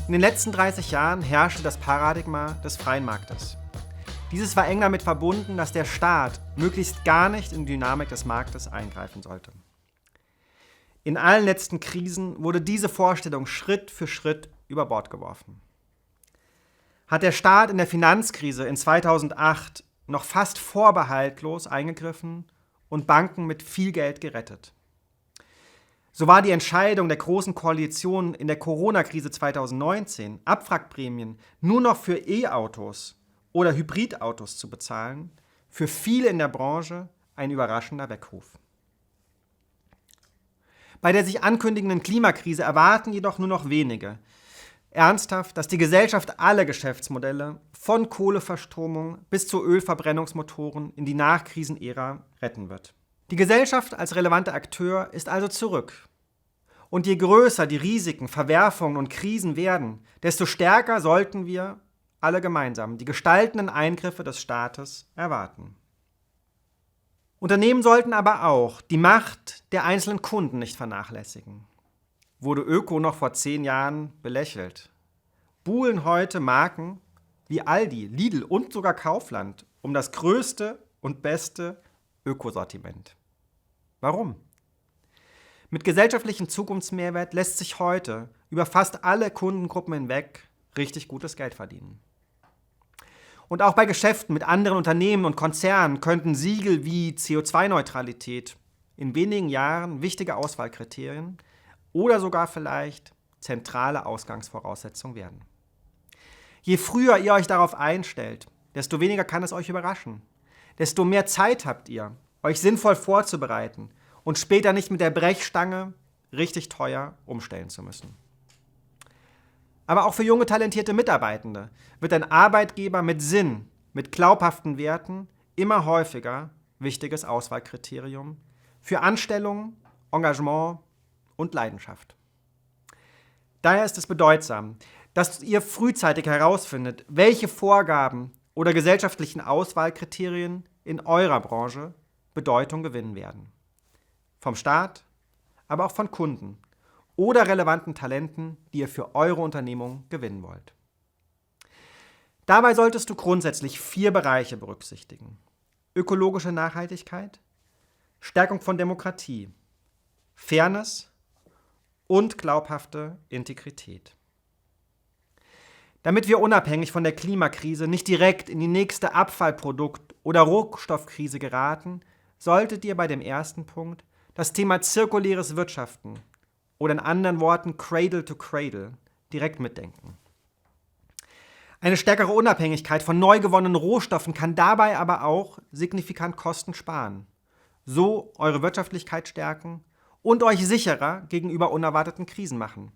In den letzten 30 Jahren herrschte das Paradigma des freien Marktes. Dieses war eng damit verbunden, dass der Staat möglichst gar nicht in die Dynamik des Marktes eingreifen sollte. In allen letzten Krisen wurde diese Vorstellung Schritt für Schritt über Bord geworfen. Hat der Staat in der Finanzkrise in 2008 noch fast vorbehaltlos eingegriffen und Banken mit viel Geld gerettet. So war die Entscheidung der Großen Koalition in der Corona-Krise 2019, Abwrackprämien nur noch für E-Autos oder Hybridautos zu bezahlen, für viele in der Branche ein überraschender Weckruf. Bei der sich ankündigenden Klimakrise erwarten jedoch nur noch wenige ernsthaft, dass die Gesellschaft alle Geschäftsmodelle von Kohleverstromung bis zu Ölverbrennungsmotoren in die Nachkrisenära retten wird. Die Gesellschaft als relevanter Akteur ist also zurück. Und je größer die Risiken, Verwerfungen und Krisen werden, desto stärker sollten wir alle gemeinsam die gestaltenden Eingriffe des Staates erwarten. Unternehmen sollten aber auch die Macht der einzelnen Kunden nicht vernachlässigen. Wurde Öko noch vor 10 Jahren belächelt, buhlen heute Marken wie Aldi, Lidl und sogar Kaufland um das größte und beste Ökosortiment. Warum? Mit gesellschaftlichem Zukunftsmehrwert lässt sich heute über fast alle Kundengruppen hinweg richtig gutes Geld verdienen. Und auch bei Geschäften mit anderen Unternehmen und Konzernen könnten Siegel wie CO2-Neutralität in wenigen Jahren wichtige Auswahlkriterien oder sogar vielleicht zentrale Ausgangsvoraussetzungen werden. Je früher ihr euch darauf einstellt, desto weniger kann es euch überraschen. Desto mehr Zeit habt ihr, euch sinnvoll vorzubereiten und später nicht mit der Brechstange richtig teuer umstellen zu müssen. Aber auch für junge, talentierte Mitarbeitende wird ein Arbeitgeber mit Sinn, mit glaubhaften Werten immer häufiger wichtiges Auswahlkriterium für Anstellung, Engagement und Leidenschaft. Daher ist es bedeutsam, dass ihr frühzeitig herausfindet, welche Vorgaben oder gesellschaftlichen Auswahlkriterien in eurer Branche Bedeutung gewinnen werden. Vom Staat, aber auch von Kunden oder relevanten Talenten, die ihr für eure Unternehmung gewinnen wollt. Dabei solltest du grundsätzlich 4 Bereiche berücksichtigen: ökologische Nachhaltigkeit, Stärkung von Demokratie, Fairness und glaubhafte Integrität. Damit wir unabhängig von der Klimakrise nicht direkt in die nächste Abfallprodukt- oder Rohstoffkrise geraten, solltet ihr bei dem ersten Punkt das Thema zirkuläres Wirtschaften oder in anderen Worten Cradle to Cradle direkt mitdenken. Eine stärkere Unabhängigkeit von neu gewonnenen Rohstoffen kann dabei aber auch signifikant Kosten sparen, so eure Wirtschaftlichkeit stärken und euch sicherer gegenüber unerwarteten Krisen machen,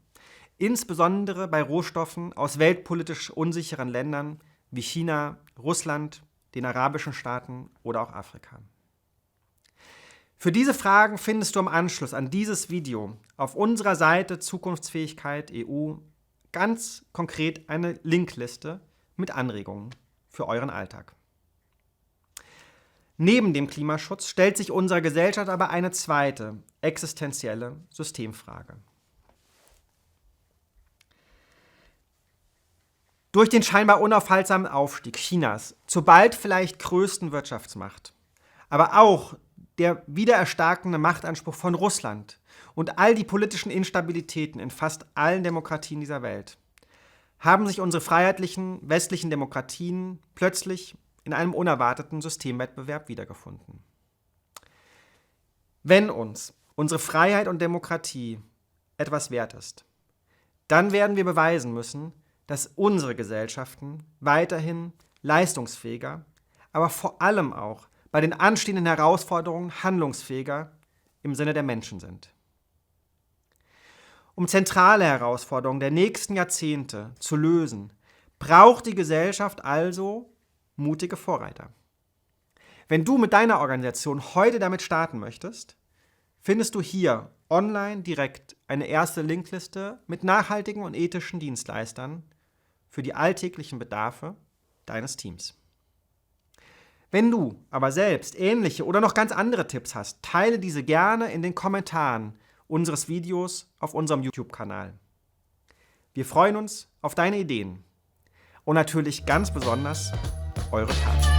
insbesondere bei Rohstoffen aus weltpolitisch unsicheren Ländern wie China, Russland, den arabischen Staaten oder auch Afrika. Für diese Fragen findest du im Anschluss an dieses Video auf unserer Seite Zukunftsfähigkeit EU ganz konkret eine Linkliste mit Anregungen für euren Alltag. Neben dem Klimaschutz stellt sich unserer Gesellschaft aber eine zweite, existenzielle Systemfrage. Durch den scheinbar unaufhaltsamen Aufstieg Chinas zur bald vielleicht größten Wirtschaftsmacht, aber auch der wiedererstarkende Machtanspruch von Russland und all die politischen Instabilitäten in fast allen Demokratien dieser Welt haben sich unsere freiheitlichen westlichen Demokratien plötzlich in einem unerwarteten Systemwettbewerb wiedergefunden. Wenn uns unsere Freiheit und Demokratie etwas wert ist, dann werden wir beweisen müssen, dass unsere Gesellschaften weiterhin leistungsfähiger, aber vor allem auch bei den anstehenden Herausforderungen handlungsfähiger im Sinne der Menschen sind. Um zentrale Herausforderungen der nächsten Jahrzehnte zu lösen, braucht die Gesellschaft also mutige Vorreiter. Wenn du mit deiner Organisation heute damit starten möchtest, findest du hier online direkt eine erste Linkliste mit nachhaltigen und ethischen Dienstleistern für die alltäglichen Bedarfe deines Teams. Wenn du aber selbst ähnliche oder noch ganz andere Tipps hast, teile diese gerne in den Kommentaren unseres Videos auf unserem YouTube-Kanal. Wir freuen uns auf deine Ideen. Und natürlich ganz besonders eure Taten.